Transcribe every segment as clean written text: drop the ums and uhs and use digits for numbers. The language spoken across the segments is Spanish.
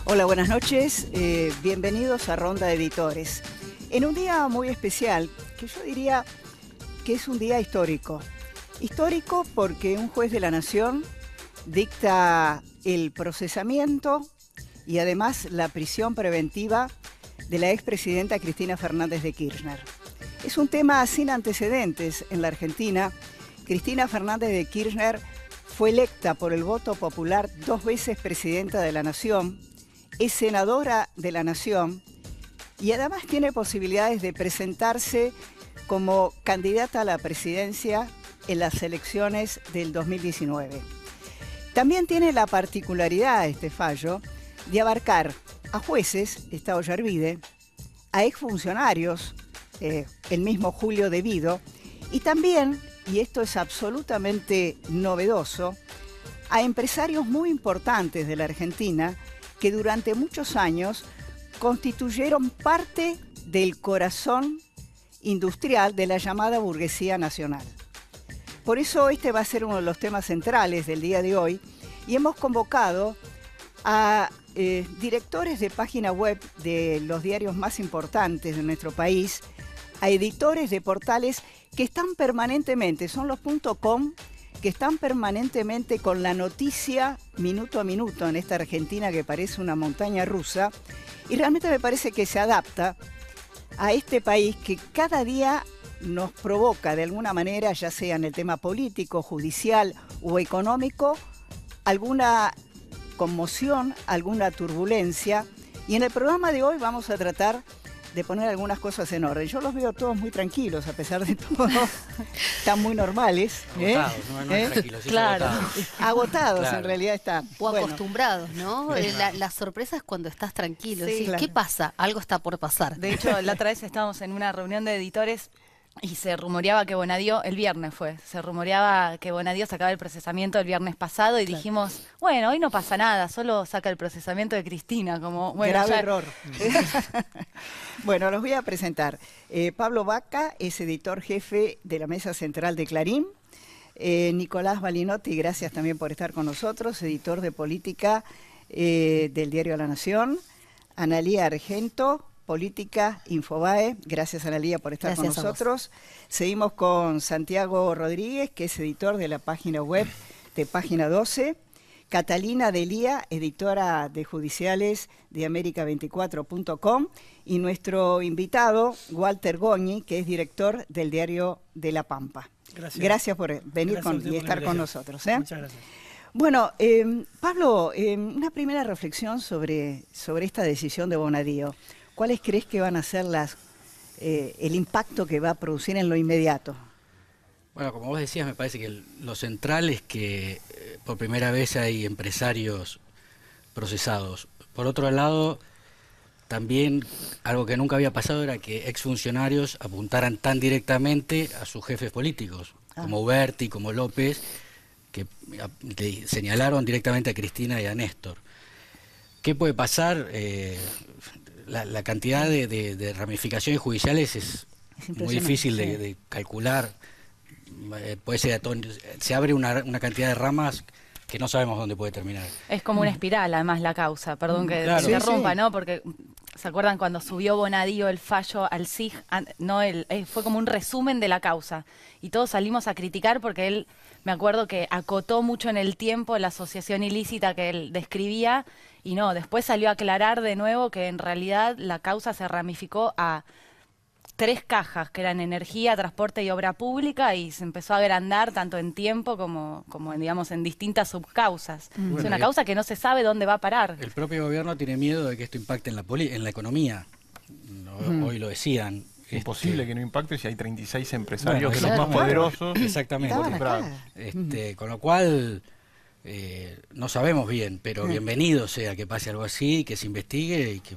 Hola, buenas noches. Bienvenidos a Ronda de Editores. En un día muy especial, que yo diría que es un día histórico. Histórico porque un juez de la Nación dicta el procesamiento y además la prisión preventiva de la expresidenta Cristina Fernández de Kirchner. Es un tema sin antecedentes en la Argentina. Cristina Fernández de Kirchner fue electa por el voto popular 2 veces presidenta de la Nación, es senadora de la Nación y además tiene posibilidades de presentarse como candidata a la presidencia en las elecciones del 2019. También tiene la particularidad este fallo de abarcar a jueces, está Ollarvide, a exfuncionarios, el mismo Julio De Vido, y también, y esto es absolutamente novedoso, a empresarios muy importantes de la Argentina que durante muchos años constituyeron parte del corazón industrial de la llamada burguesía nacional. Por eso este va a ser uno de los temas centrales del día de hoy y hemos convocado a directores de página web de los diarios más importantes de nuestro país, a editores de portales que están permanentemente, son los .com, que están permanentemente con la noticia minuto a minuto en esta Argentina que parece una montaña rusa, y realmente me parece que se adapta a este país que cada día nos provoca de alguna manera, ya sea en el tema político, judicial o económico, alguna conmoción, alguna turbulencia. Y en el programa de hoy vamos a tratar de poner algunas cosas en orden. Yo los veo todos muy tranquilos, a pesar de todo. Están muy normales. Agotados, no tranquilos, sí, claro. Agotados claro. En realidad están. O bueno, acostumbrados, ¿no? La sorpresa es cuando estás tranquilo. Sí, ¿Sí? claro. ¿Qué pasa? Algo está por pasar. De hecho, la otra vez estábamos en una reunión de editores y se rumoreaba que Bonadío, el viernes fue, se rumoreaba que Bonadío sacaba el procesamiento el viernes pasado y dijimos, bueno, hoy no pasa nada, solo saca el procesamiento de Cristina, como, bueno, grave ya... error. Bueno, los voy a presentar. Pablo Baca es editor jefe de la Mesa Central de Clarín. Nicolás Balinotti, gracias también por estar con nosotros, editor de política del diario La Nación. Analía Argento, Política, Infobae. Gracias, Analía, por estar con nosotros. Seguimos con Santiago Rodríguez, que es editor de la página web de Página 12. Catalina Delía, editora de judiciales de América24.com. Y nuestro invitado, Walter Goñi, que es director del diario de La Pampa. Gracias por venir y estar con nosotros. Muchas gracias. Bueno, Pablo, una primera reflexión sobre esta decisión de Bonadío. ¿Cuáles crees que van a ser el impacto que va a producir en lo inmediato? Bueno, como vos decías, me parece que lo central es que por primera vez hay empresarios procesados. Por otro lado, también algo que nunca había pasado era que exfuncionarios apuntaran tan directamente a sus jefes políticos, como Uberti, como López, que señalaron directamente a Cristina y a Néstor. ¿Qué puede pasar? La cantidad de ramificaciones judiciales es muy difícil de calcular. Puede ser, se abre una cantidad de ramas que no sabemos dónde puede terminar. Es como una espiral, además, la causa. Perdón que claro. te interrumpa, Sí. ¿no? Porque, ¿se acuerdan cuando subió Bonadío el fallo al SIG? No, fue como un resumen de la causa. Y todos salimos a criticar porque él, me acuerdo que acotó mucho en el tiempo la asociación ilícita que él describía. Y no, después salió a aclarar de nuevo que en realidad la causa se ramificó a 3 cajas, que eran energía, transporte y obra pública, y se empezó a agrandar tanto en tiempo como digamos, en distintas subcausas. Bueno, es una causa que no se sabe dónde va a parar. El propio gobierno tiene miedo de que esto impacte en la economía. Hoy lo decían. Imposible que no impacte si hay 36 empresarios, Bueno, que los más poderosos. Exactamente. Con lo cual, no sabemos bien, pero bienvenido sea que pase algo así, que se investigue y que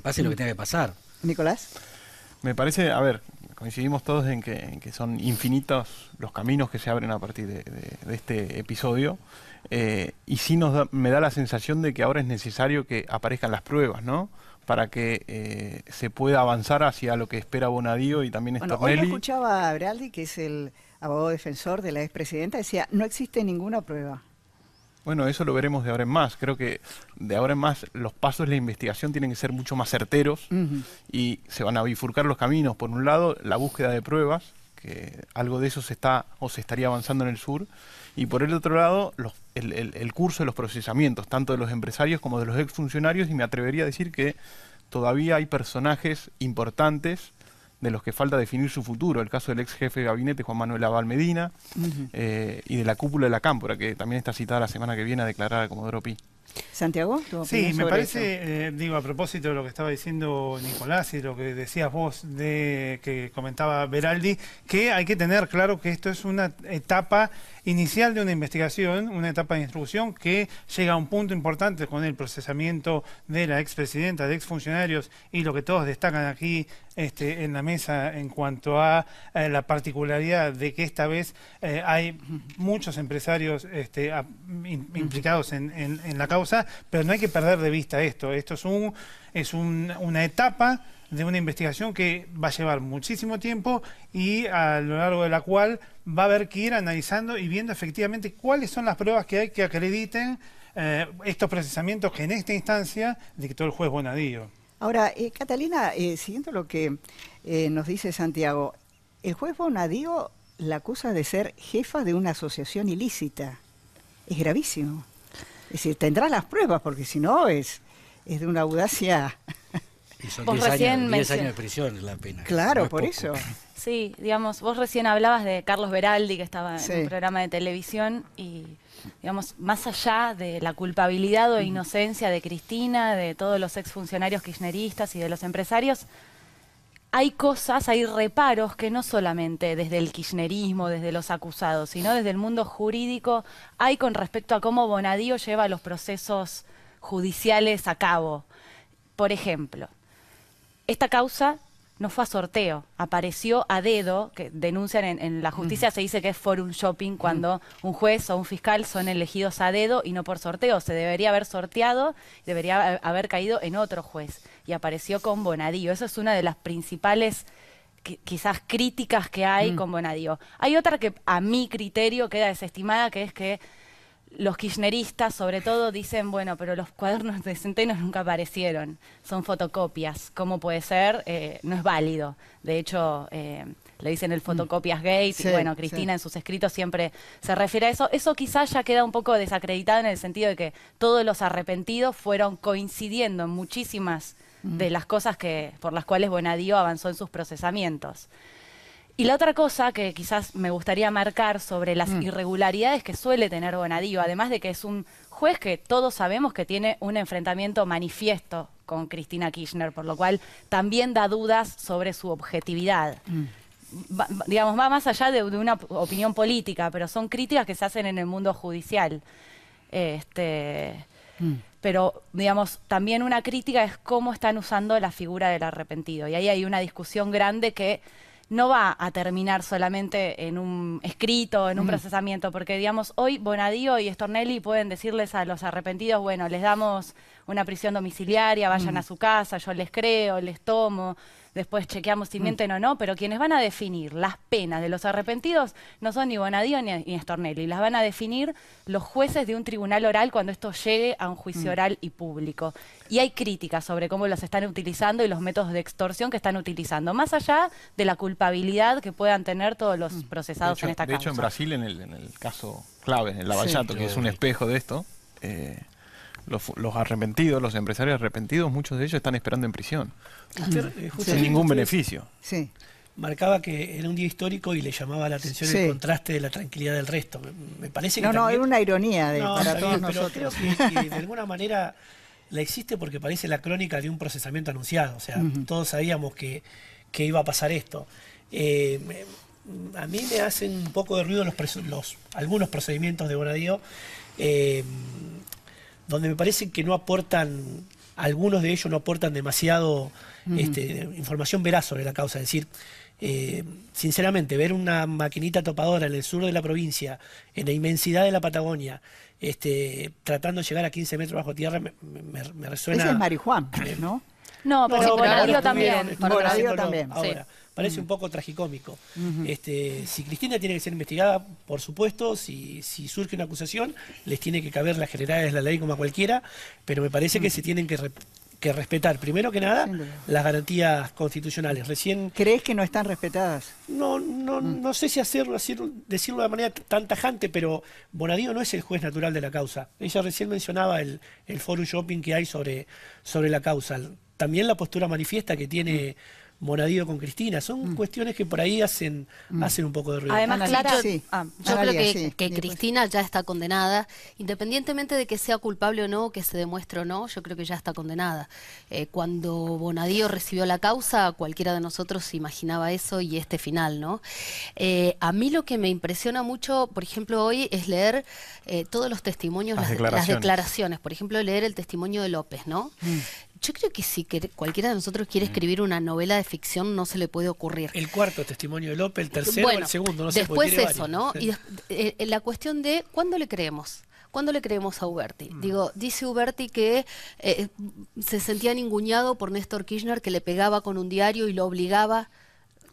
pase lo que tenga que pasar. Nicolás. Me parece, a ver, coincidimos todos en que son infinitos los caminos que se abren a partir de este episodio. Y sí me da la sensación de que ahora es necesario que aparezcan las pruebas, ¿no? Para que se pueda avanzar hacia lo que espera Bonadío y también Stornelli. Hoy escuchaba a Abraldi, que es el abogado defensor de la expresidenta, decía, no existe ninguna prueba. Bueno, eso lo veremos de ahora en más. Creo que de ahora en más los pasos de la investigación tienen que ser mucho más certeros y se van a bifurcar los caminos. Por un lado, la búsqueda de pruebas, que algo de eso se estaría avanzando en el sur, y por el otro lado, el curso de los procesamientos, tanto de los empresarios como de los exfuncionarios, y me atrevería a decir que todavía hay personajes importantes de los que falta definir su futuro. El caso del ex jefe de gabinete, Juan Manuel Abal Medina, y de la cúpula de la Cámpora, que también está citada la semana que viene a declarar a Comodoro Pi. Santiago, ¿tu opinión Sí, me sobre parece, a propósito de lo que estaba diciendo Nicolás y lo que decías vos, que comentaba Beraldi, que hay que tener claro que esto es una etapa inicial de una investigación, una etapa de instrucción que llega a un punto importante con el procesamiento de la expresidenta, de exfuncionarios, y lo que todos destacan aquí en la mesa en cuanto a la particularidad de que esta vez hay muchos empresarios implicados en la causa, pero no hay que perder de vista esto. Esto es una etapa de una investigación que va a llevar muchísimo tiempo y a lo largo de la cual va a haber que ir analizando y viendo efectivamente cuáles son las pruebas que hay que acrediten estos procesamientos que en esta instancia dictó el juez Bonadío. Ahora, Catalina, siguiendo lo que nos dice Santiago, el juez Bonadío la acusa de ser jefa de una asociación ilícita. Es gravísimo. Es decir, tendrá las pruebas, porque si no es de una audacia. Y son Vos 10 recién años de prisión la pena. Claro, No es por poco. eso. Sí, digamos, vos recién hablabas de Carlos Beraldi, que estaba Sí. en un programa de televisión, y, digamos, más allá de la culpabilidad o inocencia de Cristina, de todos los exfuncionarios kirchneristas y de los empresarios, hay cosas, hay reparos que no solamente desde el kirchnerismo, desde los acusados, sino desde el mundo jurídico, hay con respecto a cómo Bonadío lleva los procesos judiciales a cabo. Por ejemplo, esta causa no fue a sorteo, apareció a dedo, que denuncian en la justicia, se dice que es forum shopping cuando un juez o un fiscal son elegidos a dedo y no por sorteo. Se debería haber sorteado, debería haber caído en otro juez. Y apareció con Bonadío. Eso es una de las principales quizás críticas que hay con Bonadío. Hay otra que a mi criterio queda desestimada, que es que los kirchneristas, sobre todo, dicen, bueno, pero los cuadernos de Centeno nunca aparecieron, son fotocopias. ¿Cómo puede ser? No es válido. De hecho, le dicen el fotocopias gate, Sí, y bueno, Cristina en sus escritos siempre se refiere a eso. Eso quizás ya queda un poco desacreditado en el sentido de que todos los arrepentidos fueron coincidiendo en muchísimas de las cosas por las cuales Bonadío avanzó en sus procesamientos. Y la otra cosa que quizás me gustaría marcar sobre las irregularidades que suele tener Bonadío, además de que es un juez que todos sabemos que tiene un enfrentamiento manifiesto con Cristina Kirchner, por lo cual también da dudas sobre su objetividad. Digamos, va más allá de una opinión política, pero son críticas que se hacen en el mundo judicial. Pero, digamos, también una crítica es cómo están usando la figura del arrepentido. Y ahí hay una discusión grande que no va a terminar solamente en un escrito, en un procesamiento, porque, digamos, hoy Bonadío y Stornelli pueden decirles a los arrepentidos, bueno, les damos una prisión domiciliaria, vayan a su casa, yo les creo, les tomo, después chequeamos si mienten o no, pero quienes van a definir las penas de los arrepentidos no son ni Bonadío ni Stornelli, las van a definir los jueces de un tribunal oral cuando esto llegue a un juicio oral y público. Y hay críticas sobre cómo los están utilizando y los métodos de extorsión que están utilizando, más allá de la culpabilidad que puedan tener todos los procesados en esta causa. De hecho, en Brasil, en el caso clave, en el Lavallato, que es un espejo de esto, los arrepentidos, los empresarios arrepentidos, muchos de ellos están esperando en prisión, sin ningún beneficio. Sí. Marcaba que era un día histórico y le llamaba la atención Sí. el contraste de la tranquilidad del resto. Me parece que No, también... es una ironía No, para está todos bien, pero nosotros. creo que de alguna manera la existe porque parece la crónica de un procesamiento anunciado. O sea, todos sabíamos que iba a pasar esto. A mí me hacen un poco de ruido algunos procedimientos de Bonadío, donde me parece que no aportan, algunos de ellos no aportan demasiado información veraz sobre la causa. Es decir, sinceramente, ver una maquinita topadora en el sur de la provincia, en la inmensidad de la Patagonia, tratando de llegar a 15 metros bajo tierra, me resuena... Ese es Marijuán, ¿no? No, pero no, Bonadío ahora también. estuvieron Bonadío haciéndolo también, ahora. parece un poco tragicómico. Si Cristina tiene que ser investigada, por supuesto, si surge una acusación, les tiene que caber las generalidades de la ley como a cualquiera, pero me parece que se tienen que respetar, primero que nada, las garantías constitucionales. Recién ¿Crees que no están respetadas? no sé si decirlo de manera tan tajante, pero Bonadío no es el juez natural de la causa. Ella recién mencionaba el forum shopping que hay sobre la causa. También la postura manifiesta que tiene Bonadío con Cristina. Son cuestiones que por ahí hacen un poco de ruido. Además, Analía, Clara, sí. Yo Analía, creo sí. que Cristina ya está condenada, independientemente de que sea culpable o no, que se demuestre o no, yo creo que ya está condenada. Cuando Bonadío recibió la causa, cualquiera de nosotros se imaginaba eso y este final, ¿no? A mí lo que me impresiona mucho, por ejemplo, hoy es leer todos los testimonios, las declaraciones. Por ejemplo, leer el testimonio de López, ¿no? Yo creo que si cualquiera de nosotros quiere escribir una novela de ficción, no se le puede ocurrir. El cuarto testimonio de López, el tercero, Bueno, el segundo, no sé. Después tiene eso, varios. ¿no? Y la cuestión de ¿cuándo le creemos? ¿Cuándo le creemos a Uberti? Digo, dice Uberti que se sentía ninguneado por Néstor Kirchner, que le pegaba con un diario y lo obligaba.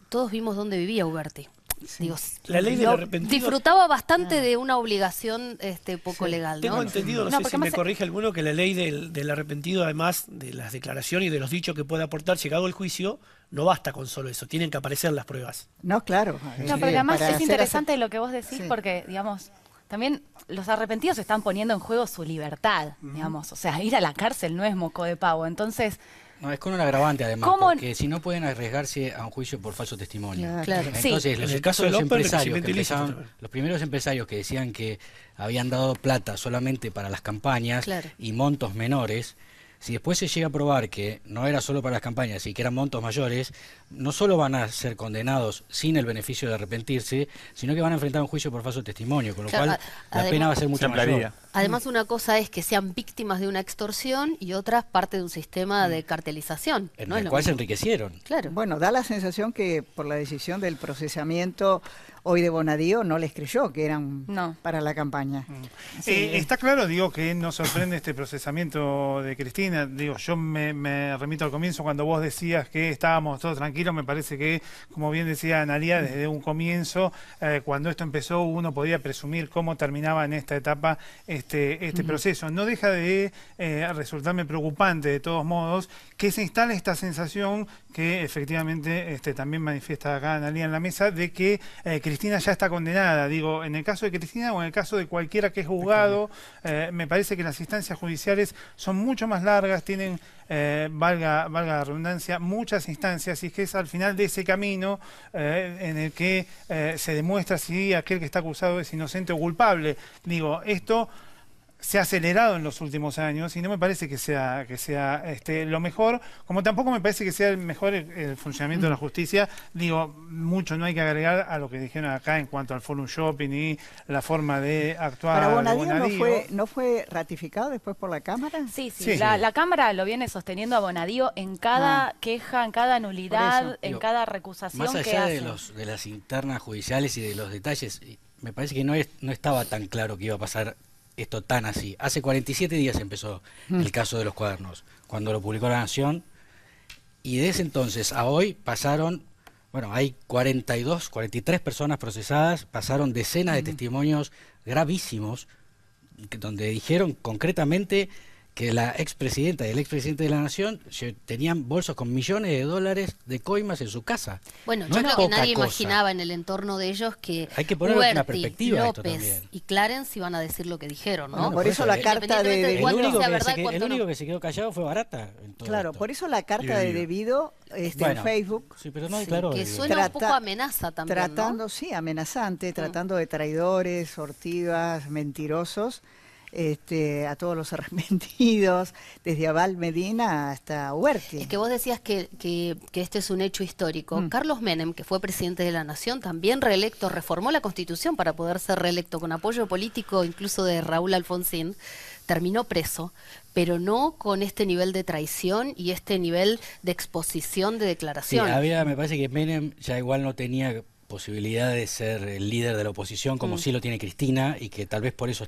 Todos vimos dónde vivía Uberti. Sí. Digo, La ley del arrepentido disfrutaba bastante de una obligación poco legal, ¿no? Tengo entendido, no sé porque si me más- corrige alguno, que la ley del arrepentido, además de las declaraciones y de los dichos que puede aportar llegado el juicio, no basta con solo eso, tienen que aparecer las pruebas. No, claro. No, pero además para es hacer interesante lo que vos decís Sí. porque, digamos, también los arrepentidos están poniendo en juego su libertad, digamos. O sea, ir a la cárcel no es moco de pavo. Entonces, No, es con un agravante además, ¿Cómo? porque si no pueden arriesgarse a un juicio por falso testimonio. Claro. Entonces, En los el casos caso de de los López, empresarios que enriquecimiento ilícito empezaron, también. los primeros empresarios que decían que habían dado plata solamente para las campañas Claro. y montos menores, si después se llega a probar que no era solo para las campañas y que eran montos mayores, no solo van a ser condenados sin el beneficio de arrepentirse, sino que van a enfrentar un juicio por falso testimonio, con lo Claro, cual la además- pena va a ser mucho Se ampliaría. mayor. Además, una cosa es que sean víctimas de una extorsión y otra parte de un sistema de cartelización. En ¿no? Es el lo cual se mismo. enriquecieron. Claro. Bueno, da la sensación que por la decisión del procesamiento hoy de Bonadío no les creyó que eran No. para la campaña. Está claro, digo, que nos sorprende este procesamiento de Cristina. Digo, yo me remito al comienzo cuando vos decías que estábamos todos tranquilos. Me parece que, como bien decía Analía, desde un comienzo, cuando esto empezó, uno podía presumir cómo terminaba en esta etapa este proceso. No deja de resultarme preocupante, de todos modos, que se instale esta sensación que efectivamente también manifiesta acá Analía en la mesa, de que Cristina ya está condenada. Digo, en el caso de Cristina o en el caso de cualquiera que es juzgado, me parece que las instancias judiciales son mucho más largas, tienen, valga la redundancia, muchas instancias, y es que es al final de ese camino en el que se demuestra si aquel que está acusado es inocente o culpable. Digo, esto se ha acelerado en los últimos años y no me parece que sea lo mejor, como tampoco me parece que sea el mejor el funcionamiento de la justicia. Digo, mucho no hay que agregar a lo que dijeron acá en cuanto al forum shopping y la forma de actuar. Para de Bonadío no fue ratificado después por la Cámara. sí. Sí. La Cámara lo viene sosteniendo a Bonadío en cada queja, en cada Por nulidad, eso. en Digo, cada recusación Más que allá hace. de las internas judiciales y de los detalles, me parece que no estaba tan claro que iba a pasar esto tan así. Hace 47 días empezó el caso de los cuadernos, cuando lo publicó La Nación, y de ese entonces a hoy pasaron, bueno, hay 43 personas procesadas, pasaron decenas de testimonios gravísimos, donde dijeron concretamente que la expresidenta y el expresidente de la Nación tenían bolsos con millones de dólares de coimas en su casa. Bueno, No yo es creo que poca nadie cosa. imaginaba en el entorno de ellos que Hay que ponerlo en una Uberti, perspectiva esto López también. y Clarence iban a decir lo que dijeron, ¿no? Bueno, por eso la carta de Independientemente de El cuánto único, sea que verdad se, y cuánto el único no. que se quedó callado fue Barata. En todo Claro, esto. por eso la carta de Debido en Bueno, Facebook Sí, pero no Sí, declaró. que Debido. suena un poco amenaza también, ¿no? tratando, sí, amenazante, tratando de traidores, sortivas, mentirosos, a todos los arrepentidos, desde Abal Medina hasta Huerti. Es que vos decías que este es un hecho histórico. Carlos Menem, que fue presidente de la Nación, también reelecto, reformó la Constitución para poder ser reelecto con apoyo político incluso de Raúl Alfonsín, terminó preso, pero no con este nivel de traición y este nivel de exposición de Sí, declaración. me parece que Menem ya igual no tenía posibilidad de ser el líder de la oposición como sí lo tiene Cristina, y que tal vez por eso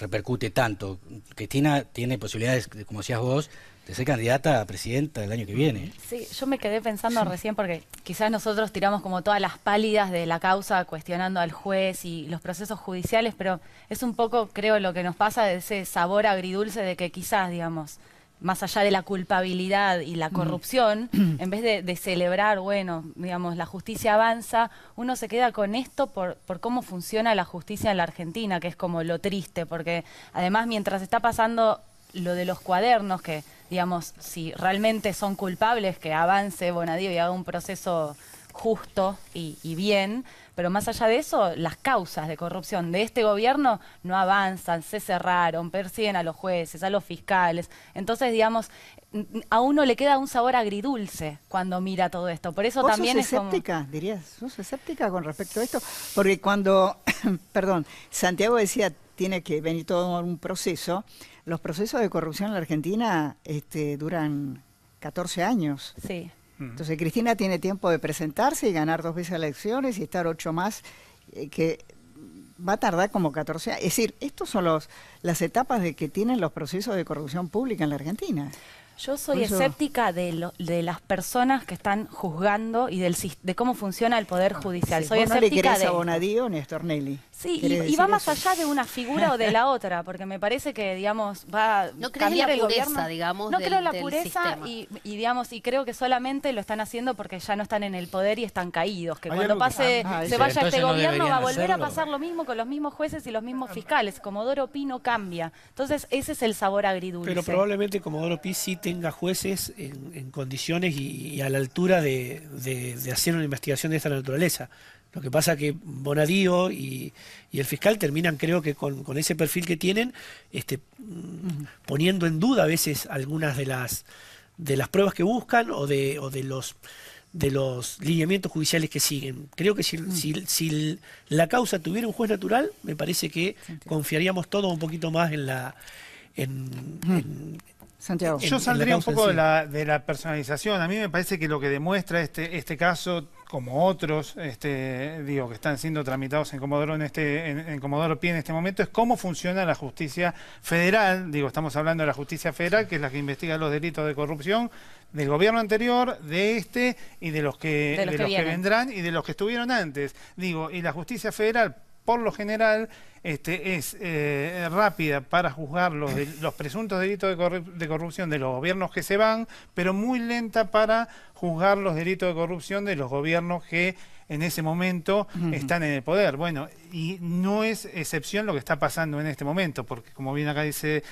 repercute tanto. Cristina tiene posibilidades, como decías vos, de ser candidata a presidenta el año que viene. Sí, yo me quedé pensando recién porque quizás nosotros tiramos como todas las pálidas de la causa cuestionando al juez y los procesos judiciales, pero es un poco, creo, lo que nos pasa de ese sabor agridulce de que quizás, digamos, más allá de la culpabilidad y la corrupción, en vez de celebrar, bueno, digamos, la justicia avanza, uno se queda con esto por cómo funciona la justicia en la Argentina, que es como lo triste, porque además mientras está pasando lo de los cuadernos, que digamos, si realmente son culpables, que avance Bonadío y haga un proceso justo y bien, pero más allá de eso, las causas de corrupción de este gobierno no avanzan, se cerraron, persiguen a los jueces, a los fiscales. Entonces, digamos, a uno le queda un sabor agridulce cuando mira todo esto. Por eso también ¿Sos escéptica, dirías? ¿Sos escéptica con respecto a esto? Porque cuando, perdón, Santiago decía, tiene que venir todo un proceso, los procesos de corrupción en la Argentina duran 14 años. Sí. Entonces Cristina tiene tiempo de presentarse y ganar 2 veces elecciones y estar 8 más, que va a tardar como 14 años. Es decir, estos son las etapas de que tienen los procesos de corrupción pública en la Argentina. Yo soy Por eso- escéptica de las personas que están juzgando y de cómo funciona el Poder Judicial. Sí, Soy vos no le escéptica querés de a esto. Bonadío ni a Stornelli. Sí, ¿Querés y decir va más eso? allá de una figura o de la otra, porque me parece que, digamos, va a No crees en cambiar la el pureza, gobierno. digamos, No del- creo en la del pureza sistema. digamos, y creo que solamente lo están haciendo porque ya no están en el poder y están caídos. Que Hay cuando algo que- pase, Ah, se sí. vaya este Entonces no gobierno, va a deberían volver a hacerlo. pasar lo mismo con los mismos jueces y los mismos fiscales. Comodoro Pi no cambia. Entonces, ese es el sabor agridulce. Pero probablemente Comodoro Pi sí tenga jueces en condiciones y a la altura de hacer una investigación de esta naturaleza. Lo que pasa que Bonadío y el fiscal terminan, creo que con ese perfil que tienen, poniendo en duda a veces algunas de las pruebas que buscan o de los lineamientos judiciales que siguen. Creo que si la causa tuviera un juez natural, me parece que confiaríamos todos un poquito más en Santiago. Yo en saldría la un causa poco en sí. de la personalización. A mí me parece que lo que demuestra este caso, como otros, digo, que están siendo tramitados en Comodoro en Comodoro Pi en este momento, es cómo funciona la justicia federal. Digo, estamos hablando de la justicia federal, que es la que investiga los delitos de corrupción del gobierno anterior, de este y de los que vienen. vendrán y de los que estuvieron antes. Digo, y la justicia federal, por lo general, es rápida para juzgar los presuntos delitos de corrupción de los gobiernos que se van, pero muy lenta para juzgar los delitos de corrupción de los gobiernos que en ese momento están en el poder. Bueno, y no es excepción lo que está pasando en este momento, porque como bien acá dice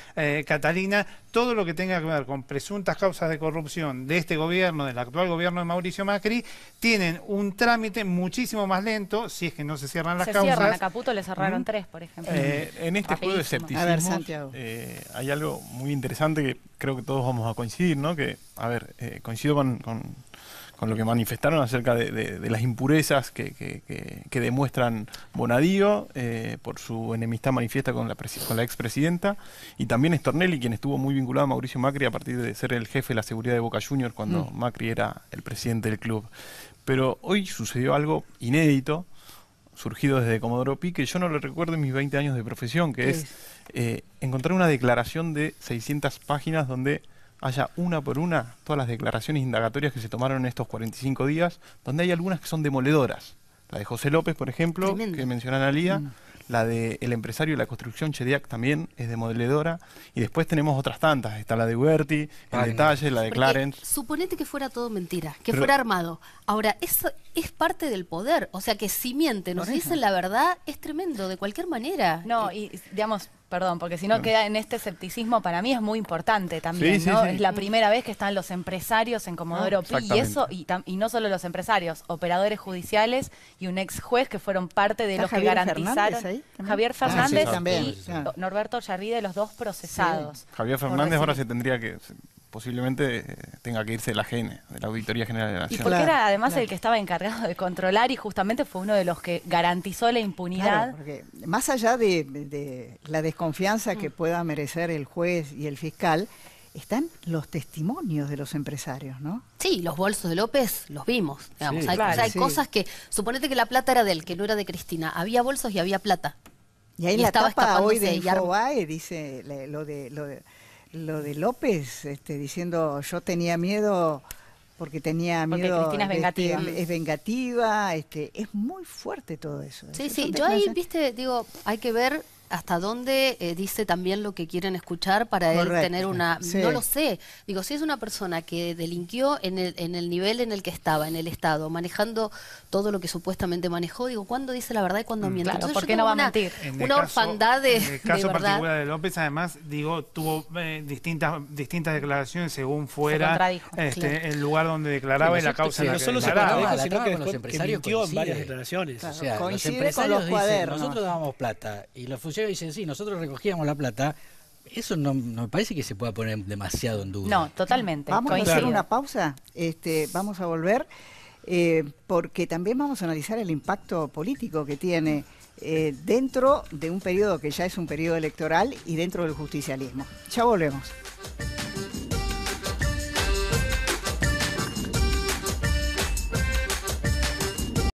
Catalina, todo lo que tenga que ver con presuntas causas de corrupción de este gobierno, del actual gobierno de Mauricio Macri, tienen un trámite muchísimo más lento, si es que no se cierran las Se causas. cierran, a Caputo le cerraron 3, por ejemplo. En este juego de Rapidísimo. A ver, escepticismo Santiago. hay algo muy interesante que creo que todos vamos a coincidir, ¿no? Que, a ver, coincido con lo que manifestaron acerca de las impurezas que demuestran Bonadío por su enemistad manifiesta con la expresidenta, y también Stornelli, quien estuvo muy vinculado a Mauricio Macri a partir de ser el jefe de la seguridad de Boca Juniors cuando Macri era el presidente del club. Pero hoy sucedió algo inédito, surgido desde Comodoro Pi, que yo no lo recuerdo en mis 20 años de profesión, que es encontrar una declaración de 600 páginas donde haya una por una todas las declaraciones indagatorias que se tomaron en estos 45 días, donde hay algunas que son demoledoras. La de José López, por ejemplo, Tremendo. que mencionan a Lía, la del empresario de la construcción Chediak también es demoledora, y después tenemos otras tantas, está la de Huberti, el Wagner. detalle, la de Porque Clarence. suponete que fuera todo mentira, que Pero- fuera armado. Ahora, eso es parte del poder. O sea, que si mienten, nos Por eso. dicen la verdad, es tremendo, de cualquier manera. No, y digamos, perdón, porque si no queda en este escepticismo, para mí es muy importante también, Sí, sí, ¿no? sí. Es la primera vez que están los empresarios en Comodoro Pi, y exactamente. eso, y no solo los empresarios, operadores judiciales y un ex juez que fueron parte de ¿Está los que Javier garantizaron. Fernández ahí también? Javier Ah, sí, Fernández también, y claro. Norberto Yarride, los dos procesados. Javier por Fernández ahora decir- se tendría que, posiblemente tenga que irse de la GN, de la Auditoría General de la Y Nación. porque Claro, era además claro. el que estaba encargado de controlar y justamente fue uno de los que garantizó la impunidad. Claro, porque más allá de la desconfianza que pueda merecer el juez y el fiscal, están los testimonios de los empresarios, ¿no? Sí, los bolsos de López los vimos. Digamos. Sí, hay claro, hay sí. cosas que, suponete que la plata era de él, que no era de Cristina. Había bolsos y había plata. Y ahí Y en la estaba tapa hoy de escapándose y Infobae dice lo de López, diciendo yo tenía miedo porque tenía miedo. Porque Cristina es vengativa. Es vengativa, es muy fuerte todo eso. Sí, sí, yo ahí, viste, digo, hay que ver hasta dónde dice también lo que quieren escuchar para él tener una... Sí. No lo sé. Digo, si es una persona que delinquió en el nivel en el que estaba, en el Estado, manejando todo lo que supuestamente manejó, digo, ¿cuándo dice la verdad y cuándo miente? Claro, Entonces, ¿por yo qué tengo no va a mentir? Una orfandad de En el caso de verdad. particular de López, además, digo, tuvo distintas declaraciones según Se fuera contradijo. el lugar donde declaraba y la causa en no la que solo se declaraba. contradijo, La sino trama que con los después que empresarios mintió en coincide. varias declaraciones. Claro. O sea, los Coincide con empresarios los dicen, cuadernos. nosotros dábamos plata, y los funcionarios dicen, sí, nosotros recogíamos la plata. Eso no me parece que se pueda poner demasiado en duda. No, totalmente. Vamos a hacer coincido. una pausa, vamos a volver, porque también vamos a analizar el impacto político que tiene dentro de un periodo que ya es un periodo electoral y dentro del justicialismo. Ya volvemos.